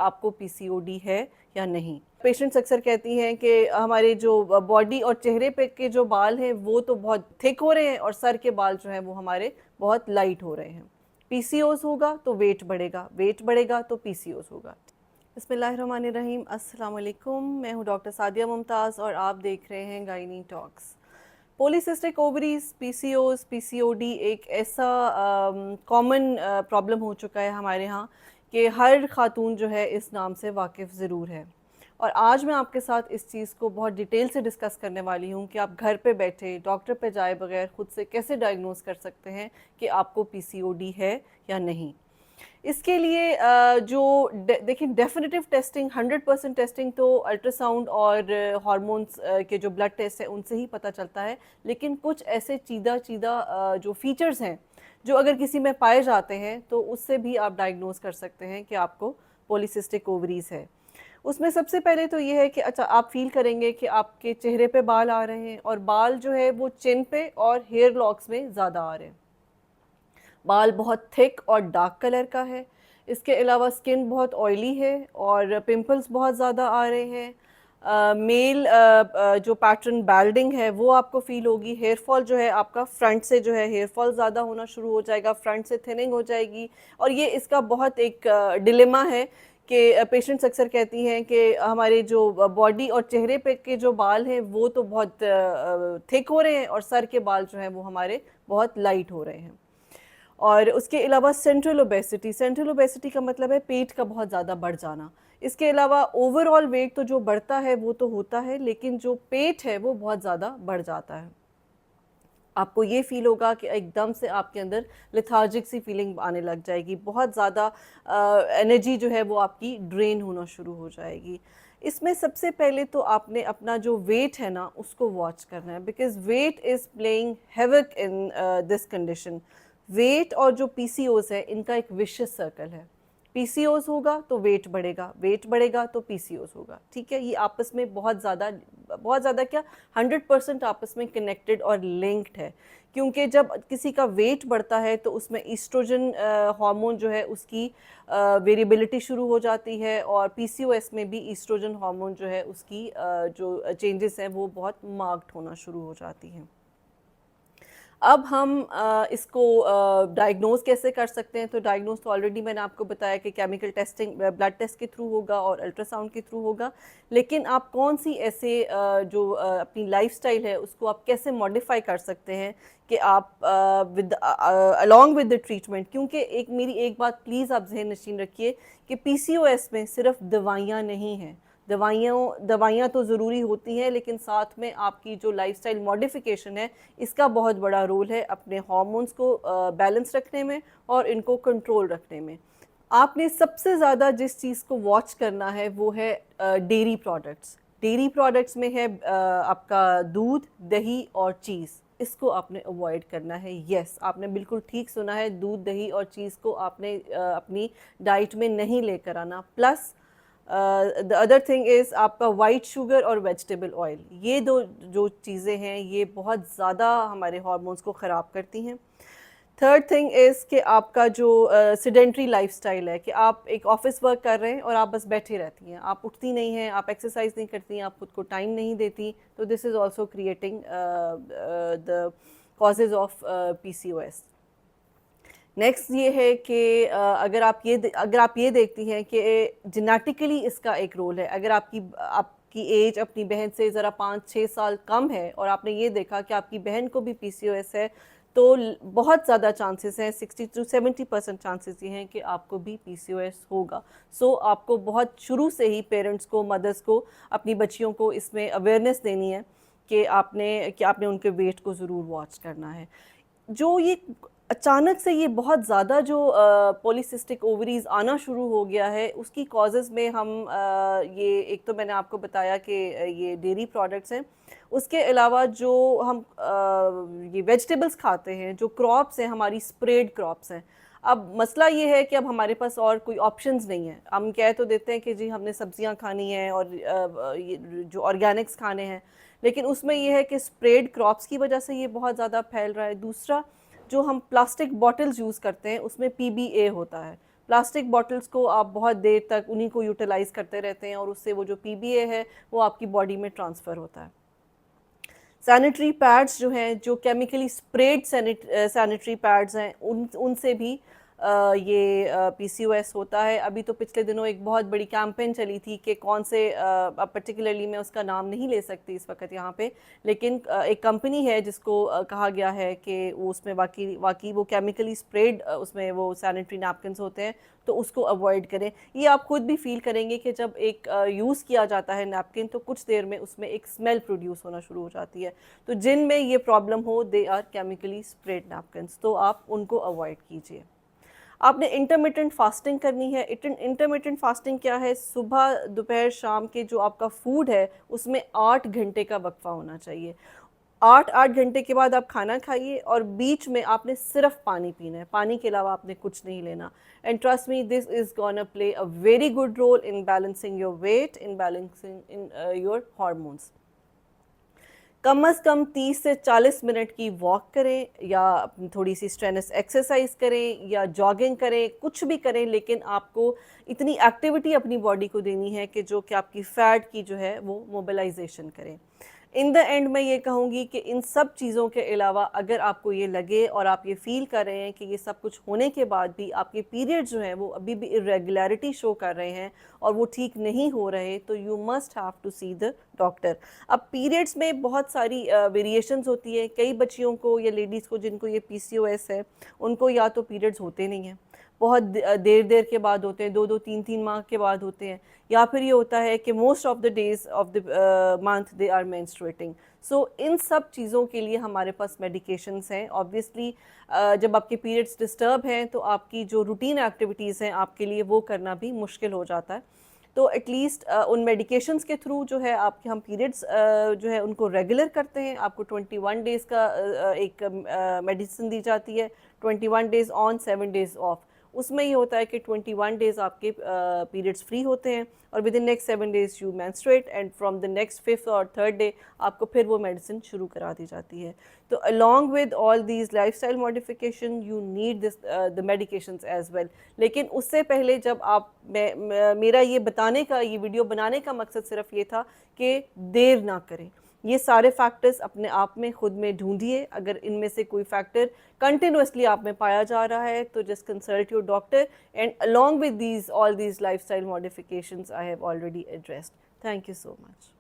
आपको पीसीओडी है या नहीं। पेशेंट्स अक्सर कहती हैं कि हमारे जो बॉडी और चेहरे पे के जो बाल हैं वो तो बहुत थिक हो रहे हैं और सर के बाल जो हैं वो हमारे बहुत लाइट हो रहे हैं। पीसीओएस होगा तो वेट बढ़ेगा, वेट बढ़ेगा तो पीसीओएस होगा। बिस्मिल्लाहिर्रहमानिर्रहीम, अस्सलाम वालेकुम। मैं हूँ डॉक्टर सादिया मुमताज़ और आप देख रहे हैं gynae talks. Polycystic ovaries, PCOS, PCOD एक ऐसा कॉमन प्रॉब्लम हो चुका है हमारे यहाँ कि हर खातून जो है इस नाम से वाकिफ़ ज़रूर है। और आज मैं आपके साथ इस चीज़ को बहुत डिटेल से डिस्कस करने वाली हूँ कि आप घर पे बैठे डॉक्टर पे जाए बगैर खुद से कैसे डायग्नोस कर सकते हैं कि आपको पीसीओडी है या नहीं। इसके लिए जो देखिए डेफिनेटिव टेस्टिंग 100% टेस्टिंग तो अल्ट्रासाउंड और हार्मोन्स के जो ब्लड टेस्ट है उनसे ही पता चलता है, लेकिन कुछ ऐसे चीदा जो फीचर्स हैं जो अगर किसी में पाए जाते हैं तो उससे भी आप डायग्नोस कर सकते हैं कि आपको पॉलीसिस्टिक ओवरीज है। उसमें सबसे पहले तो ये है कि अच्छा आप फील करेंगे कि आपके चेहरे पे बाल आ रहे हैं और बाल जो है वो चिन पे और हेयर लॉक्स में ज़्यादा आ रहे हैं। बाल बहुत थिक और डार्क कलर का है। इसके अलावा स्किन बहुत ऑयली है और पिंपल्स बहुत ज़्यादा आ रहे हैं। मेल जो पैटर्न बैल्डिंग है वो आपको फील होगी। हेयर फॉल जो है आपका फ्रंट से जो है हेयर फॉल ज़्यादा होना शुरू हो जाएगा, फ्रंट से थिनिंग हो जाएगी। और ये इसका बहुत एक डिलेमा है कि पेशेंट्स अक्सर कहती हैं कि हमारे जो बॉडी और चेहरे पे के जो बाल हैं वो तो बहुत थिक हो रहे हैं और सर के बाल जो हैं वो हमारे बहुत लाइट हो रहे हैं। और उसके अलावा सेंट्रल ओबेसिटी का मतलब है पेट का बहुत ज़्यादा बढ़ जाना। इसके अलावा ओवरऑल वेट तो जो बढ़ता है वो तो होता है, लेकिन जो पेट है वो बहुत ज़्यादा बढ़ जाता है। आपको ये फील होगा कि एकदम से आपके अंदर लेथार्जिक सी फीलिंग आने लग जाएगी, बहुत ज़्यादा एनर्जी जो है वो आपकी ड्रेन होना शुरू हो जाएगी। इसमें सबसे पहले तो आपने अपना जो वेट है ना उसको वॉच करना है, because weight is playing havoc in this condition. Weight और जो पीसीओएस है इनका एक विशियस सर्कल है। पीसीओएस होगा तो वेट बढ़ेगा, वेट बढ़ेगा तो पीसीओएस होगा। ठीक है, ये आपस में बहुत ज़्यादा क्या 100% आपस में कनेक्टेड और लिंक्ड है। क्योंकि जब किसी का वेट बढ़ता है तो उसमें ईस्ट्रोजन हार्मोन जो है उसकी वेरिएबिलिटी शुरू हो जाती है और पीसीओएस में भी ईस्ट्रोजन हार्मोन जो है उसकी जो चेंजेस हैं वो बहुत मार्क्ड होना शुरू हो जाती हैं। अब हम इसको डायग्नोज कैसे कर सकते हैं, तो डायग्नोज तो ऑलरेडी मैंने आपको बताया कि केमिकल टेस्टिंग ब्लड टेस्ट के थ्रू होगा और अल्ट्रासाउंड के थ्रू होगा। लेकिन आप कौन सी ऐसे जो अपनी लाइफस्टाइल है उसको आप कैसे मॉडिफाई कर सकते हैं कि आप with along with the treatment, क्योंकि मेरी एक बात प्लीज़ आप जहन नशीन रखिए कि पीसीओएस में सिर्फ दवाइयाँ नहीं हैं। दवाइयाँ तो ज़रूरी होती हैं, लेकिन साथ में आपकी जो लाइफस्टाइल मॉडिफिकेशन है इसका बहुत बड़ा रोल है अपने हार्मोन्स को बैलेंस रखने में और इनको कंट्रोल रखने में। आपने सबसे ज़्यादा जिस चीज़ को वॉच करना है वो है डेयरी प्रोडक्ट्स। डेयरी प्रोडक्ट्स में है आपका दूध, दही और चीज़। इसको आपने अवॉइड करना है। यस, आपने बिल्कुल ठीक सुना है, दूध, दही और चीज़ को आपने अपनी डाइट में नहीं लेकर आना। Plus the other thing is आपका वाइट शुगर और वेजिटेबल ऑयल, ये दो जो चीज़ें हैं ये बहुत ज़्यादा हमारे हार्मोन्स को ख़राब करती हैं। थर्ड थिंग इज़ कि आपका जो सेडेंट्री लाइफस्टाइल है कि आप एक ऑफिस वर्क कर रहे हैं और आप बस बैठी रहती हैं, आप उठती नहीं हैं, आप एक्सरसाइज नहीं करती हैं, आप खुद को टाइम नहीं देती, तो this is also creating the causes of PCOS. Next ये है कि अगर आप ये देखती हैं कि जेनेटिकली इसका एक रोल है। अगर आपकी एज अपनी बहन से ज़रा 5-6 साल कम है और आपने ये देखा कि आपकी बहन को भी पीसीओएस है, तो बहुत ज़्यादा चांसेस हैं, 60 to 70% चांसेस ये हैं कि आपको भी पीसीओएस होगा। सो आपको बहुत शुरू से ही पेरेंट्स को, मदर्स को, अपनी बच्चियों को इसमें अवेयरनेस देनी है कि आपने उनके वेट को ज़रूर वॉच करना है। जो ये अचानक से ये बहुत ज़्यादा जो पॉलीसिस्टिक ओवरीज आना शुरू हो गया है उसकी कॉजेज़ में हम ये एक तो मैंने आपको बताया कि ये डेयरी प्रोडक्ट्स हैं। उसके अलावा जो हम ये वेजिटेबल्स खाते हैं, जो क्रॉप्स हैं हमारी स्प्रेड क्रॉप्स हैं। अब मसला ये है कि अब हमारे पास और कोई ऑप्शंस नहीं है। हम कह तो देते हैं कि जी हमने सब्जियां खानी हैं और ये जो ऑर्गेनिक्स खाने हैं, लेकिन उसमें ये है कि स्प्रेड क्रॉप्स की वजह से ये बहुत ज़्यादा फैल रहा है। दूसरा, जो हम प्लास्टिक बॉटल्स यूज़ करते हैं उसमें पीबीए होता है। प्लास्टिक बॉटल्स को आप बहुत देर तक उन्हीं को यूटिलाइज़ करते रहते हैं और उससे वो जो पीबीए है वो आपकी बॉडी में ट्रांसफ़र होता है। सैनिटरी पैड्स जो हैं, जो केमिकली स्प्रेड सैनिटरी पैड्स हैं, उनसे भी ये पीसीओएस होता है। अभी तो पिछले दिनों एक बहुत बड़ी कैंपेन चली थी कि कौन से अब पर्टिकुलरली मैं उसका नाम नहीं ले सकती इस वक्त यहाँ पे, लेकिन एक कंपनी है जिसको कहा गया है कि वो उसमें वाकई वो केमिकली स्प्रेड उसमें वो सैनिटरी नैपकिन्स होते हैं, तो उसको अवॉइड करें। ये आप खुद भी फील करेंगे कि जब एक यूज़ किया जाता है नैपकिन तो कुछ देर में उसमें एक स्मेल प्रोड्यूस होना शुरू हो जाती है। तो जिनमें ये प्रॉब्लम हो, they are chemically spread napkins, तो आप उनको अवॉइड कीजिए। आपने इंटरमिटेंट फास्टिंग करनी है। इंटरमिटेंट फास्टिंग क्या है? सुबह दोपहर शाम के जो आपका फूड है उसमें 8 घंटे का वक्फा होना चाहिए। 8 घंटे के बाद आप खाना खाइए और बीच में आपने सिर्फ पानी पीना है, पानी के अलावा आपने कुछ नहीं लेना। And trust me, this is gonna play a very good role in balancing your weight, in balancing in your hormones. कम से कम 30 से 40 मिनट की वॉक करें या थोड़ी सी स्ट्रेनस एक्सरसाइज करें या जॉगिंग करें, कुछ भी करें, लेकिन आपको इतनी एक्टिविटी अपनी बॉडी को देनी है कि जो कि आपकी फ़ैट की जो है वो मोबिलाइजेशन करें। इन द एंड मैं ये कहूँगी कि इन सब चीज़ों के अलावा अगर आपको ये लगे और आप ये फ़ील कर रहे हैं कि ये सब कुछ होने के बाद भी आपके पीरियड्स जो हैं वो अभी भी इरेगुलरिटी शो कर रहे हैं और वो ठीक नहीं हो रहे, तो you must have to see the doctor. अब पीरियड्स में बहुत सारी वेरिएशंस होती है। कई बच्चियों को या लेडीज़ को जिनको ये पीसीओएस है, उनको या तो पीरियड्स होते नहीं हैं, बहुत देर देर के बाद होते हैं, 2-2 3-3 माह के बाद होते हैं, या फिर ये होता है कि most of the days of the month they are menstruating. So इन सब चीज़ों के लिए हमारे पास मेडिकेशंस हैं। ऑब्वियसली जब आपके पीरियड्स डिस्टर्ब हैं तो आपकी जो रूटीन एक्टिविटीज़ हैं आपके लिए वो करना भी मुश्किल हो जाता है। तो एटलीस्ट उन मेडिकेशंस के थ्रू जो है आपके हम पीरियड्स जो है उनको रेगुलर करते हैं। आपको 21 डेज़ का एक मेडिसिन दी जाती है, 21 डेज़ ऑन 7 डेज़ ऑफ। उसमें ये होता है कि 21 डेज़ आपके पीरियड्स फ्री होते हैं और with in next 7 days you menstruate and from the next 5th और 3rd डे आपको फिर वो मेडिसिन शुरू करा दी जाती है। तो along with all these lifestyle modification you need this the medications as well. लेकिन उससे पहले जब आप मेरा ये बताने का, ये वीडियो बनाने का मकसद सिर्फ ये था कि देर ना करें। ये सारे फैक्टर्स अपने आप में खुद में ढूंढिए। अगर इनमें से कोई फैक्टर कंटिन्यूसली आप में पाया जा रहा है तो just consult your doctor and along with these all these lifestyle modifications I have already addressed. Thank you so much.